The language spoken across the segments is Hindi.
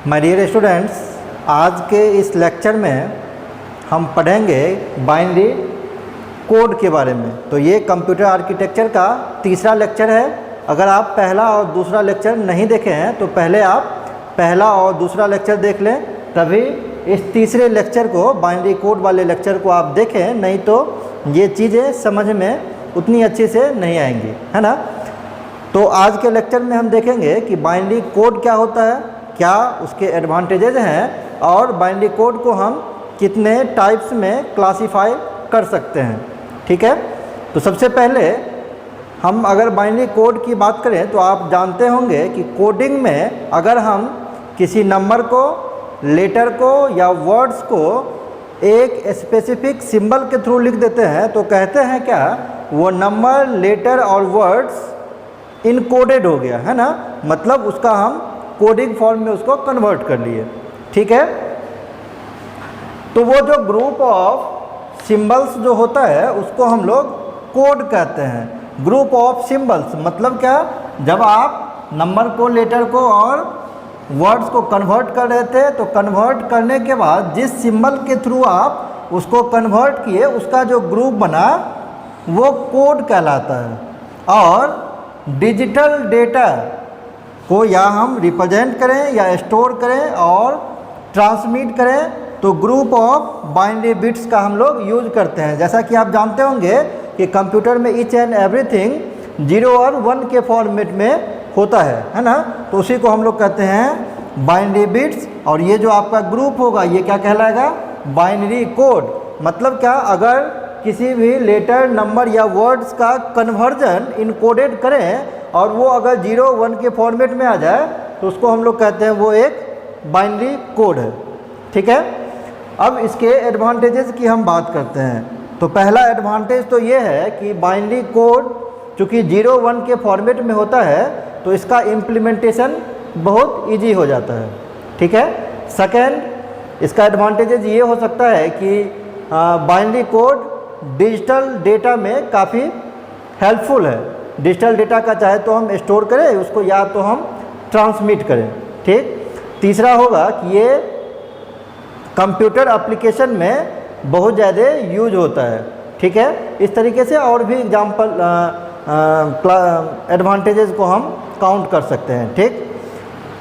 माय डियर स्टूडेंट्स, आज के इस लेक्चर में हम पढ़ेंगे बाइनरी कोड के बारे में। तो ये कंप्यूटर आर्किटेक्चर का तीसरा लेक्चर है। अगर आप पहला और दूसरा लेक्चर नहीं देखे हैं तो पहले आप पहला और दूसरा लेक्चर देख लें, तभी इस तीसरे लेक्चर को, बाइनरी कोड वाले लेक्चर को आप देखें, नहीं तो ये चीज़ें समझ में उतनी अच्छे से नहीं आएंगी, है ना। तो आज के लेक्चर में हम देखेंगे कि बाइनरी कोड क्या होता है, क्या उसके एडवांटेजेस हैं और बाइनरी कोड को हम कितने टाइप्स में क्लासीफाई कर सकते हैं। ठीक है, तो सबसे पहले हम अगर बाइनरी कोड की बात करें तो आप जानते होंगे कि कोडिंग में अगर हम किसी नंबर को, लेटर को या वर्ड्स को एक स्पेसिफिक सिंबल के थ्रू लिख देते हैं तो कहते हैं क्या, वो नंबर, लेटर और वर्ड्स इनकोडेड हो गया, है ना। मतलब उसका हम कोडिंग फॉर्म में उसको कन्वर्ट कर लिए। ठीक है, तो वो जो ग्रुप ऑफ सिंबल्स जो होता है उसको हम लोग कोड कहते हैं। ग्रुप ऑफ सिंबल्स मतलब क्या, जब आप नंबर को, लेटर को और वर्ड्स को कन्वर्ट कर रहे थे तो कन्वर्ट करने के बाद जिस सिंबल के थ्रू आप उसको कन्वर्ट किए उसका जो ग्रुप बना वो कोड कहलाता है। और डिजिटल डेटा को या हम रिप्रेजेंट करें या स्टोर करें और ट्रांसमिट करें तो ग्रुप ऑफ बाइनरी बिट्स का हम लोग यूज करते हैं। जैसा कि आप जानते होंगे कि कंप्यूटर में ईच एंड एवरीथिंग 0 और 1 के फॉर्मेट में होता है ना। तो उसी को हम लोग कहते हैं बाइनरी बिट्स। और ये जो आपका ग्रुप होगा ये क्या कहलाएगा, बाइनरी कोड। मतलब क्या, अगर किसी भी लेटर, नंबर या वर्ड्स का कन्वर्जन इनकोडेड करें और वो अगर 0 1 के फॉर्मेट में आ जाए तो उसको हम लोग कहते हैं वो एक बाइनरी कोड है। ठीक है, अब इसके एडवांटेजेस की हम बात करते हैं। तो पहला एडवांटेज तो ये है कि बाइनरी कोड चूँकि 0 1 के फॉर्मेट में होता है तो इसका इम्प्लीमेंटेशन बहुत इजी हो जाता है। ठीक है, सेकेंड, इसका एडवांटेजेस ये हो सकता है कि बाइनरी कोड डिजिटल डेटा में काफ़ी हेल्पफुल है। डिजिटल डेटा का चाहे तो हम स्टोर करें उसको या तो हम ट्रांसमिट करें। ठीक, तीसरा होगा कि ये कंप्यूटर एप्लीकेशन में बहुत ज़्यादा यूज होता है। ठीक है, इस तरीके से और भी एग्जाम्पल एडवांटेजेस को हम काउंट कर सकते हैं। ठीक,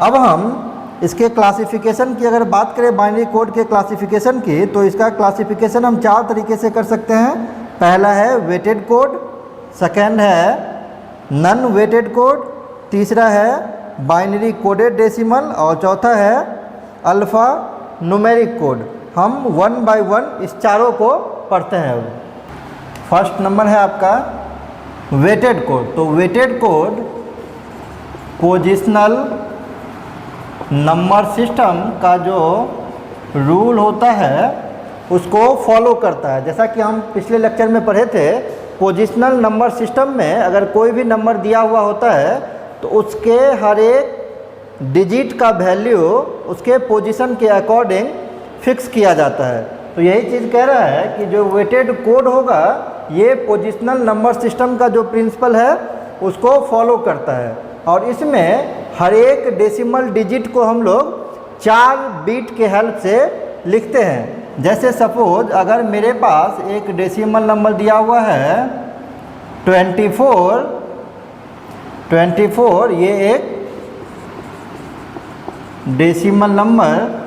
अब हम इसके क्लासिफिकेशन की अगर बात करें, बाइनरी कोड के क्लासिफिकेशन की, तो इसका क्लासिफिकेशन हम 4 तरीके से कर सकते हैं। पहला है वेटेड कोड, सेकेंड है नन वेटेड कोड, तीसरा है बाइनरी कोडेड डेसिमल और चौथा है अल्फ़ा न्यूमेरिक कोड। हम 1 बाय 1 इस चारों को पढ़ते हैं। फर्स्ट नंबर है आपका वेटेड कोड। तो weighted code positional number system का जो रूल होता है उसको फॉलो करता है। जैसा कि हम पिछले लेक्चर में पढ़े थे, पोजिशनल नंबर सिस्टम में अगर कोई भी नंबर दिया हुआ होता है तो उसके हर एक डिजिट का वैल्यू उसके पोजीशन के अकॉर्डिंग फिक्स किया जाता है। तो यही चीज़ कह रहा है कि जो वेटेड कोड होगा ये पोजिशनल नंबर सिस्टम का जो प्रिंसिपल है उसको फॉलो करता है। और इसमें हर एक डेसिमल डिजिट को हम लोग 4 बीट के हेल्प से लिखते हैं। जैसे सपोज अगर मेरे पास एक डेसिमल नंबर दिया हुआ है 24, ये एक डेसिमल नंबर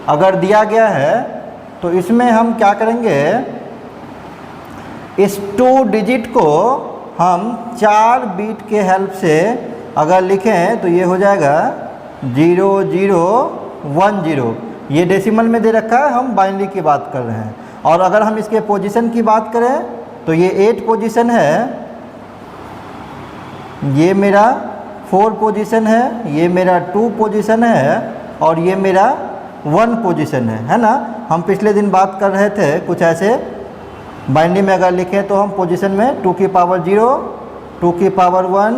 अगर दिया गया है तो इसमें हम क्या करेंगे, इस 2 डिजिट को हम 4 बीट के हेल्प से अगर लिखें तो ये हो जाएगा 0010। ये डेसिमल में दे रखा है, हम बाइनरी की बात कर रहे हैं। और अगर हम इसके पोजीशन की बात करें तो ये 8 पोजीशन है, ये मेरा 4 पोजीशन है, ये मेरा 2 पोजीशन है और ये मेरा 1 पोजीशन है ना। हम पिछले दिन बात कर रहे थे कुछ ऐसे, बाइनरी में अगर लिखें तो हम पोजीशन में 2 की पावर 0, 2 की पावर 1,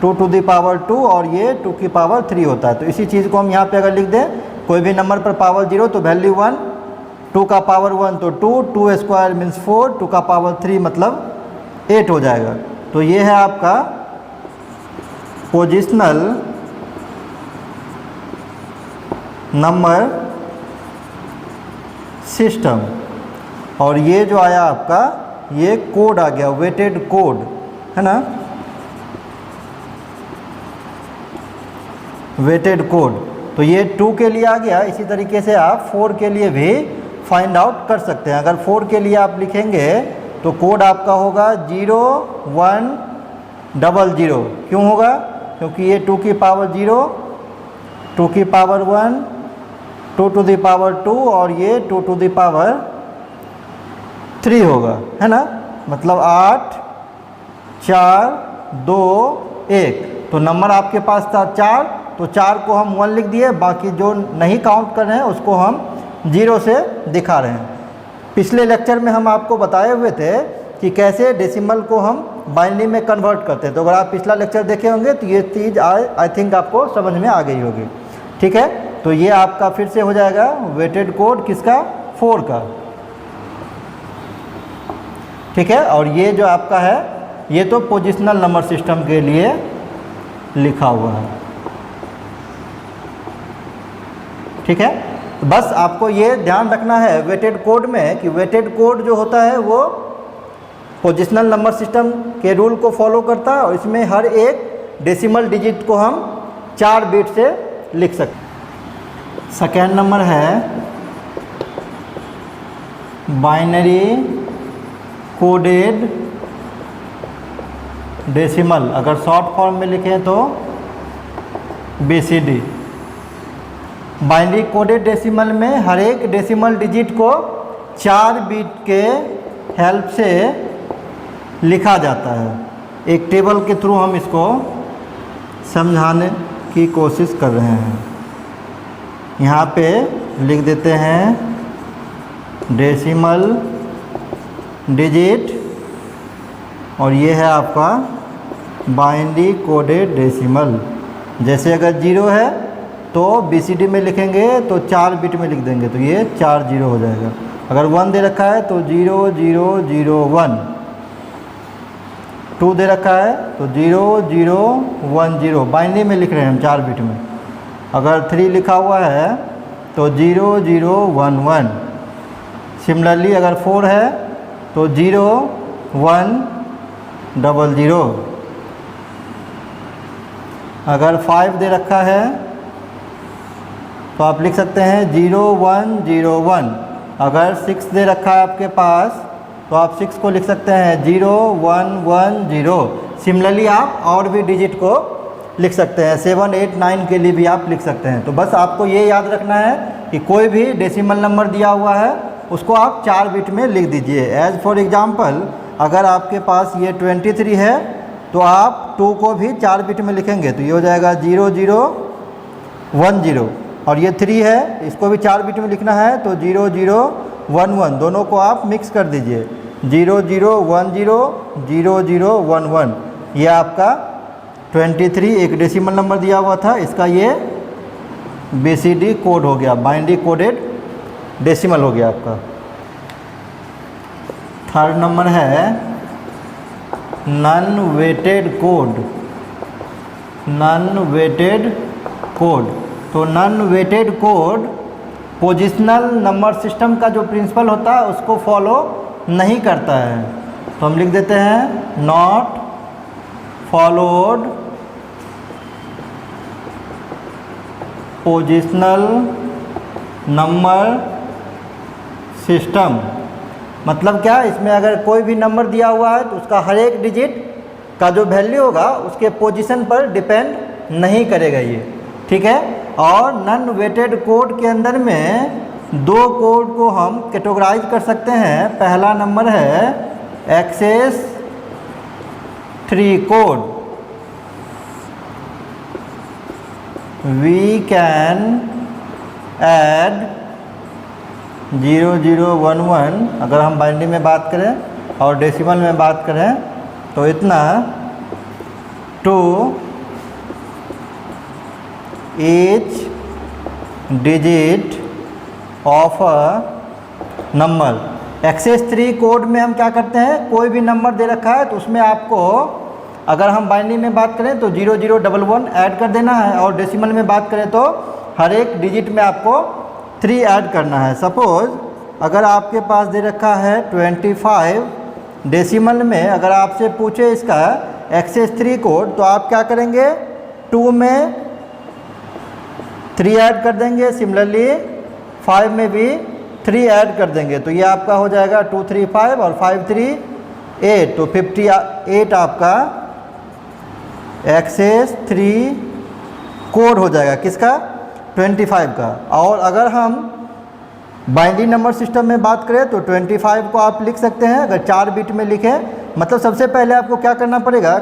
2 टू दी पावर 2 और ये 2 की पावर 3 होता है। तो इसी चीज़ को हम यहाँ पे अगर लिख दें, कोई भी नंबर पर पावर 0 तो वैल्यू 1, 2 का पावर 1 तो 2, 2 स्क्वायर मीन्स 4, 2 का पावर 3 मतलब 8 हो जाएगा। तो ये है आपका पोजिशनल नंबर सिस्टम, और ये जो आया आपका ये कोड आ गया, वेटेड कोड, है ना, वेटेड कोड। तो ये 2 के लिए आ गया। इसी तरीके से आप 4 के लिए भी फाइंड आउट कर सकते हैं। अगर 4 के लिए आप लिखेंगे तो कोड आपका होगा 0100। क्यों होगा? क्योंकि ये 2 की पावर 0, 2 की पावर 1, 2 टू द पावर 2 और ये 2 टू द पावर 3 होगा, है ना। मतलब 8 4 2 1। तो नंबर आपके पास था 4, तो 4 को हम 1 लिख दिए, बाकी जो नहीं काउंट कर रहे हैं उसको हम 0 से दिखा रहे हैं। पिछले लेक्चर में हम आपको बताए हुए थे कि कैसे डेसिमल को हम बाइनरी में कन्वर्ट करते हैं। तो अगर आप पिछला लेक्चर देखे होंगे तो ये चीज़ आई थिंक आपको समझ में आ गई होगी। ठीक है, तो ये आपका फिर से हो जाएगा वेटेड कोड किसका? 4 का। ठीक है, और ये जो आपका है ये तो पोजिशनल नंबर सिस्टम के लिए लिखा हुआ है। ठीक है, तो बस आपको ये ध्यान रखना है वेटेड कोड में कि वेटेड कोड जो होता है वो पोजिशनल नंबर सिस्टम के रूल को फॉलो करता है, और इसमें हर एक डेसिमल डिजिट को हम 4 बिट से लिख सकते हैं। सेकेंड नंबर है बाइनरी कोडेड डेसिमल, अगर शॉर्ट फॉर्म में लिखें तो BCD। बाइनरी कोडेड डेसिमल में हर एक डेसिमल डिजिट को 4 बिट के हेल्प से लिखा जाता है। एक टेबल के थ्रू हम इसको समझाने की कोशिश कर रहे हैं। यहाँ पे लिख देते हैं डेसिमल डिजिट, और ये है आपका बाइनरी कोडेड डेसिमल। जैसे अगर 0 है तो BCD में लिखेंगे तो 4 बिट में लिख देंगे, तो ये 4 0 हो जाएगा। अगर 1 दे रखा है तो 0 0 0 1, 2 दे रखा है तो 0 0 1 0, बाइनरी में लिख रहे हैं हम 4 बिट में। अगर 3 लिखा हुआ है तो 0 0 1 1। सिमिलरली अगर 4 है तो 0 1 0 0। अगर 5 दे रखा है तो आप लिख सकते हैं 0 1 0 1। अगर 6 दे रखा है आपके पास तो आप 6 को लिख सकते हैं 0 1 1 0। सिमिलरली आप और भी डिजिट को लिख सकते हैं, 7 8 9 के लिए भी आप लिख सकते हैं। तो बस आपको ये याद रखना है कि कोई भी डेसिमल नंबर दिया हुआ है उसको आप 4 बिट में लिख दीजिए। एज फॉर एग्जांपल अगर आपके पास ये 23 है तो आप 2 को भी 4 बिट में लिखेंगे, तो ये हो जाएगा 0 0 1 0। और ये 3 है, इसको भी 4 बिट में लिखना है तो 0 0 1 1। दोनों को आप मिक्स कर दीजिए, 0 0 1 0 0 0 1 1। ये आपका 23 एक डेसिमल नंबर दिया हुआ था, इसका ये BCD कोड हो गया, बाइनरी कोडेड डेसिमल हो गया आपका। थर्ड नंबर है non weighted code. Non weighted code, तो non weighted code positional number system का जो प्रिंसिपल होता है उसको फॉलो नहीं करता है। तो हम लिख देते हैं not followed positional number system. मतलब क्या, इसमें अगर कोई भी नंबर दिया हुआ है तो उसका हर एक डिजिट का जो वैल्यू होगा उसके पोजीशन पर डिपेंड नहीं करेगा ये। ठीक है, और नॉन वेटेड कोड के अंदर में 2 कोड को हम कैटेगराइज कर सकते हैं। पहला नंबर है access 3 code. We can add 0 0 1 1 अगर हम बाइनरी में बात करें और डेसिमल में बात करें तो इतना to each digit of a number. Access 3 code में हम क्या करते हैं, कोई भी नंबर दे रखा है तो उसमें आपको अगर हम बाइनरी में बात करें तो 0 0 1 1 ऐड कर देना है, और डेसिमल में बात करें तो हर एक डिजिट में आपको 3 ऐड करना है। सपोज़ अगर आपके पास दे रखा है 25 डेसिमल में, अगर आपसे पूछे इसका एक्सेस 3 कोड, तो आप क्या करेंगे, 2 में 3 ऐड कर देंगे, सिमिलरली 5 में भी 3 ऐड कर देंगे, तो ये आपका हो जाएगा 2 3 5 और 5 3 8, तो 58 आपका एक्सेस 3 कोड हो जाएगा, किसका, 25 का। और अगर हम बाइनरी नंबर सिस्टम में बात करें तो 25 को आप लिख सकते हैं, अगर 4 बिट में लिखें, मतलब सबसे पहले आपको क्या करना पड़ेगा,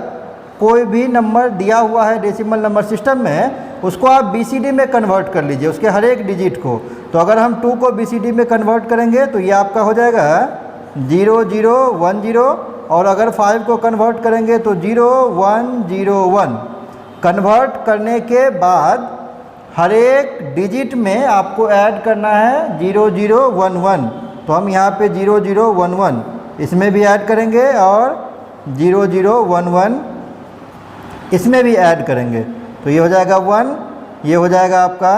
कोई भी नंबर दिया हुआ है डेसिमल नंबर सिस्टम में, उसको आप बीसीडी में कन्वर्ट कर लीजिए, उसके हर एक डिजिट को। तो अगर हम 2 को बीसीडी में कन्वर्ट करेंगे तो ये आपका हो जाएगा 0 0 1 0, और अगर 5 को कन्वर्ट करेंगे तो 0 1 0 1। कन्वर्ट करने के बाद हर एक डिजिट में आपको ऐड करना है 0 0 1 1, तो हम यहाँ पे 0 0 1 1 इसमें भी ऐड करेंगे और 0 0 1 1 इसमें भी ऐड करेंगे, तो ये हो जाएगा 1, ये हो जाएगा आपका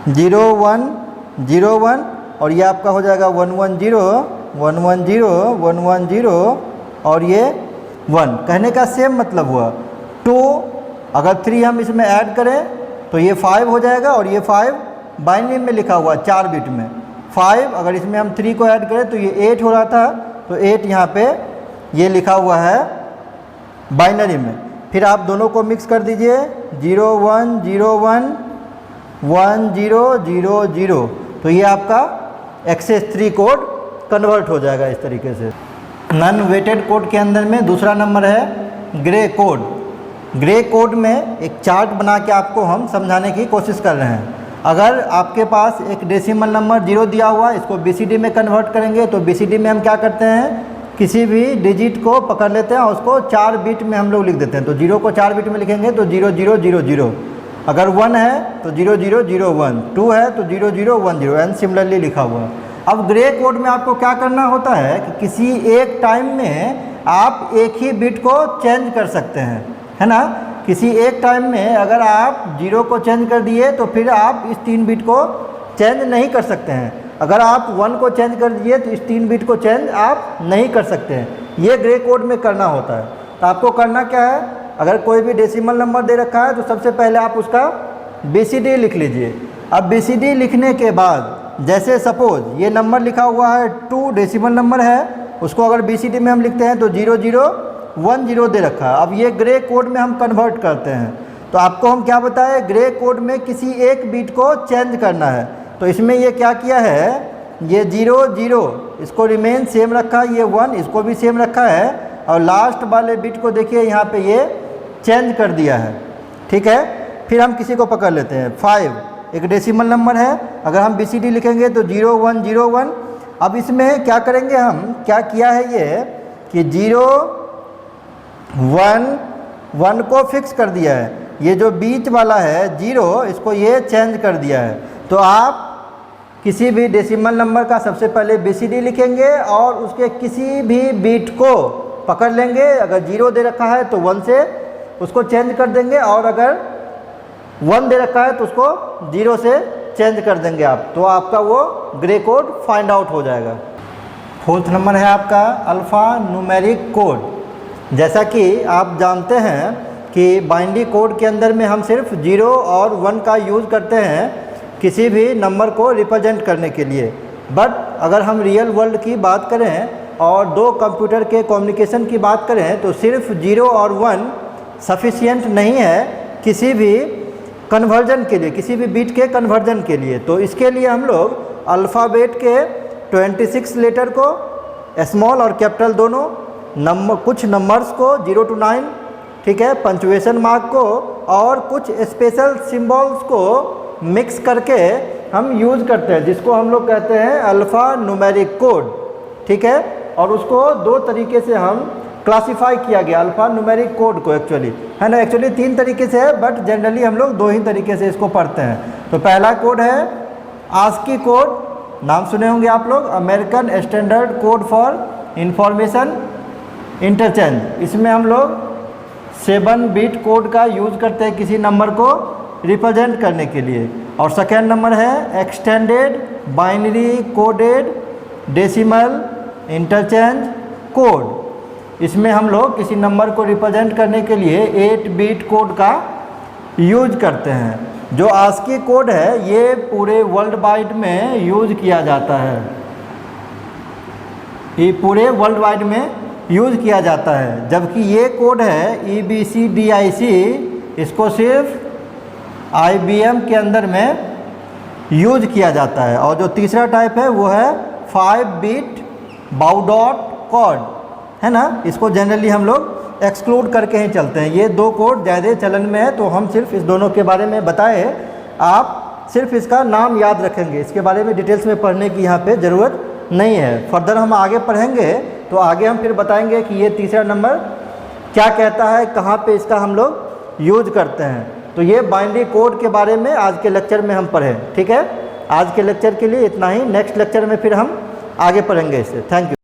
0 1 0 1, और ये आपका हो जाएगा 1 1 0 1 1 0 1 1 0, और ये 1। कहने का सेम मतलब हुआ। 2 अगर 3 हम इसमें ऐड करें तो ये 5 हो जाएगा, और ये 5 बाइनरी में लिखा हुआ 4 बिट में। 5 अगर इसमें हम 3 को ऐड करें तो ये 8 हो रहा था, तो 8 यहाँ पे ये लिखा हुआ है बाइनरी में। फिर आप दोनों को मिक्स कर दीजिए, 0 1 0 1 1 0 0 0, तो ये आपका एक्सेस 3 कोड कन्वर्ट हो जाएगा इस तरीके से। नॉन वेटेड कोड के अंदर में दूसरा नंबर है ग्रे कोड। ग्रे कोड में एक चार्ट बना के आपको हम समझाने की कोशिश कर रहे हैं। अगर आपके पास एक डेसिमल नंबर 0 दिया हुआ है, इसको बीसीडी में कन्वर्ट करेंगे, तो बीसीडी में हम क्या करते हैं, किसी भी डिजिट को पकड़ लेते हैं और उसको 4 बिट में हम लोग लिख देते हैं। तो 0 को 4 बिट में लिखेंगे तो 0 0 0 0, अगर 1 है तो 0 0 0 1, 2 है तो 0 0 1 0, एंड सिमिलरली लिखा हुआ है। अब ग्रे कोड में आपको क्या करना होता है कि किसी एक टाइम में आप एक ही बिट को चेंज कर सकते हैं, है ना। किसी एक टाइम में अगर आप 0 को चेंज कर दिए तो फिर आप इस 3 बिट को चेंज नहीं कर सकते हैं। अगर आप 1 को चेंज कर दिए तो इस 3 बिट को चेंज आप नहीं कर सकते हैं। ये ग्रे कोड में करना होता है। तो आपको करना क्या है, अगर कोई भी डेसिमल नंबर दे रखा है तो सबसे पहले आप उसका बीसीडी लिख लीजिए। अब बीसीडी लिखने के बाद, जैसे सपोज ये नंबर लिखा हुआ है 2 डेसिमल नंबर है, उसको अगर बीसीडी में हम लिखते हैं तो 0 0 1 0 दे रखा है। अब ये ग्रे कोड में हम कन्वर्ट करते हैं, तो आपको हम क्या बताएं, ग्रे कोड में किसी एक बिट को चेंज करना है। तो इसमें ये क्या किया है, ये 0 0 इसको रिमेन सेम रखा है, ये 1 इसको भी सेम रखा है, और लास्ट वाले बिट को देखिए यहाँ पे ये चेंज कर दिया है, ठीक है। फिर हम किसी को पकड़ लेते हैं, 5 एक डेसिमल नंबर है, अगर हम बीसीडी लिखेंगे तो 0 1 0 1। अब इसमें क्या करेंगे, हम क्या किया है ये कि 0 1 1 को फिक्स कर दिया है, ये जो बीच वाला है 0 इसको ये चेंज कर दिया है। तो आप किसी भी डेसिमल नंबर का सबसे पहले बीसीडी लिखेंगे और उसके किसी भी बिट को पकड़ लेंगे, अगर 0 दे रखा है तो 1 से उसको चेंज कर देंगे, और अगर 1 दे रखा है तो उसको 0 से चेंज कर देंगे आप, तो आपका वो ग्रे कोड फाइंड आउट हो जाएगा। 4th नंबर है आपका अल्फ़ा न्यूमेरिक कोड। जैसा कि आप जानते हैं कि बाइनरी कोड के अंदर में हम सिर्फ 0 और 1 का यूज़ करते हैं किसी भी नंबर को रिप्रेजेंट करने के लिए। बट अगर हम रियल वर्ल्ड की बात करें और 2 कंप्यूटर के कम्युनिकेशन की बात करें तो सिर्फ 0 और 1 सफिशिएंट नहीं है किसी भी कन्वर्जन के लिए, किसी भी बिट के कन्वर्जन के लिए। तो इसके लिए हम लोग अल्फ़ाबेट के 26 लेटर को, स्मॉल और कैपिटल दोनों, कुछ नंबर्स को 0 to 9, ठीक है, पंचुएशन मार्क को, और कुछ स्पेशल सिंबल्स को मिक्स करके हम यूज़ करते हैं, जिसको हम लोग कहते हैं अल्फ़ा न्यूमेरिक कोड, ठीक है। और उसको 2 तरीके से हम क्लासिफाई किया गया अल्फ़ा न्यूमेरिक कोड को, एक्चुअली है ना, एक्चुअली 3 तरीके से है, बट जनरली हम लोग 2 ही तरीके से इसको पढ़ते हैं। तो पहला कोड है आस्की कोड, नाम सुने होंगे आप लोग, American standard code for information interchange. इसमें हम लोग 7 बिट कोड का यूज़ करते हैं किसी नंबर को रिप्रेजेंट करने के लिए। और सेकेंड नंबर है extended binary coded decimal interchange code. इसमें हम लोग किसी नंबर को रिप्रेजेंट करने के लिए 8 बिट कोड का यूज करते हैं। जो आस्की कोड है ये पूरे वर्ल्ड वाइड में यूज किया जाता है, ये पूरे वर्ल्ड वाइड में यूज किया जाता है। जबकि ये कोड है EBCDIC, इसको सिर्फ IBM के अंदर में यूज किया जाता है। और जो तीसरा टाइप है वो है 5 बिट बाउडॉट कोड, है ना, इसको जनरली हम लोग एक्सक्लूड करके ही चलते हैं। ये दो कोड ज़्यादा चलन में है तो हम सिर्फ इस दोनों के बारे में बताए, आप सिर्फ इसका नाम याद रखेंगे, इसके बारे में डिटेल्स में पढ़ने की यहाँ पे ज़रूरत नहीं है। फर्दर हम आगे पढ़ेंगे तो आगे हम फिर बताएंगे कि ये तीसरा नंबर क्या कहता है, कहाँ पे इसका हम लोग यूज करते हैं। तो ये बाइनरी कोड के बारे में आज के लेक्चर में हम पढ़े। ठीक है, आज के लेक्चर के लिए इतना ही। नेक्स्ट लेक्चर में फिर हम आगे पढ़ेंगे इससे। Thank you.